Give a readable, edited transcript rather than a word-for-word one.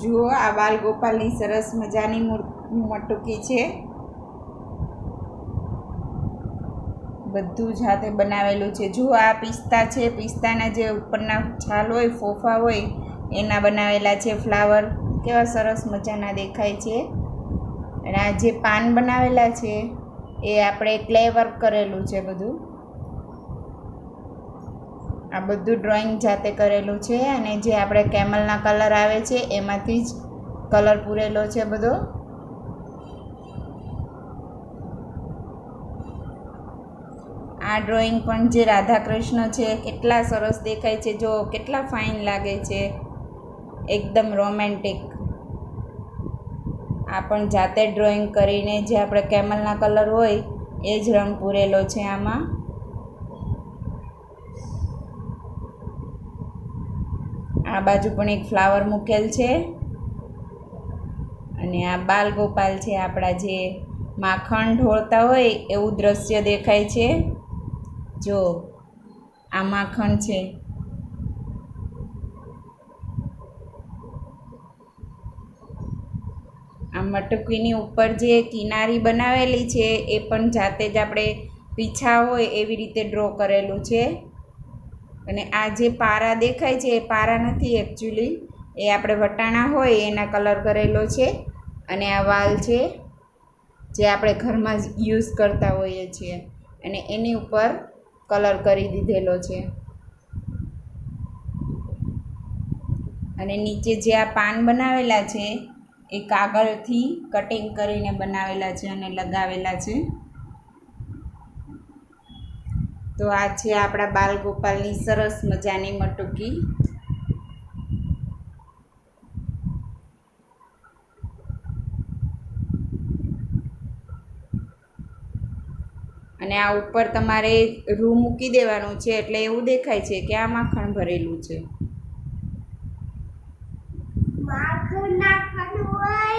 જુઓ આ બાલ ગોપાલની સરસ મજાની મટકી છે. બધું જાતે બનાવેલું છે. જુઓ આ પિસ્તા છે. પિસ્તાના જે ઉપરના છાલ હોય, ફોફા હોય, એના બનાવેલા છે ફ્લાવર. કેવા સરસ મજાના દેખાય છે. અને આ જે પાન બનાવેલા છે એ આપણે ક્લે વર્ક કરેલું છે બધું. આ બધું ડ્રોઈંગ જાતે કરેલું છે. અને જે આપણે કેમલના કલર આવે છે એમાંથી જ કલર પૂરેલો છે બધો. આ ડ્રોઈંગ પણ જે રાધા કૃષ્ણ છે કેટલા સરસ દેખાય છે. જો કેટલા ફાઇન લાગે છે, એકદમ રોમેન્ટિક. આ પણ જાતે ડ્રોઈંગ કરીને જે આપણે કેમલના કલર હોય એ જ રંગ પૂરેલો છે આમાં. આ બાજુ પણ એક ફ્લાવર મૂકેલ છે. અને આ બાલ ગોપાલ છે આપણા, જે માખણ ઢોળતા હોય એવું દ્રશ્ય દેખાય છે. જો આ માખણ છે. આ મટકીની ઉપર જે કિનારી બનાવેલી છે એ પણ જાતે જ આપણે પીછા હોય એવી રીતે ડ્રો કરેલું છે. અને આ જે પારા દેખાય છે એ પારા નથી એકચ્યુઅલી, એ આપણે વટાણા હોય એના કલર કરેલો છે. અને આ વાલ છે જે આપણે ઘરમાં યુઝ કરતા હોઈએ છીએ, અને એની ઉપર કલર કરી દીધેલો છે. અને નીચે જે આ પાન બનાવેલા છે એ કાગળથી કટિંગ કરીને બનાવેલા છે અને લગાવેલા છે. તો આ છે આપણા બાલ ગોપાલની સરસ મજાની મટકી. અને આ ઉપર તમારે રૂ મૂકી દેવાનું છે એટલે એવું દેખાય છે કે આ માખણ ભરેલું છે. માખણ નાખવાનું હોય.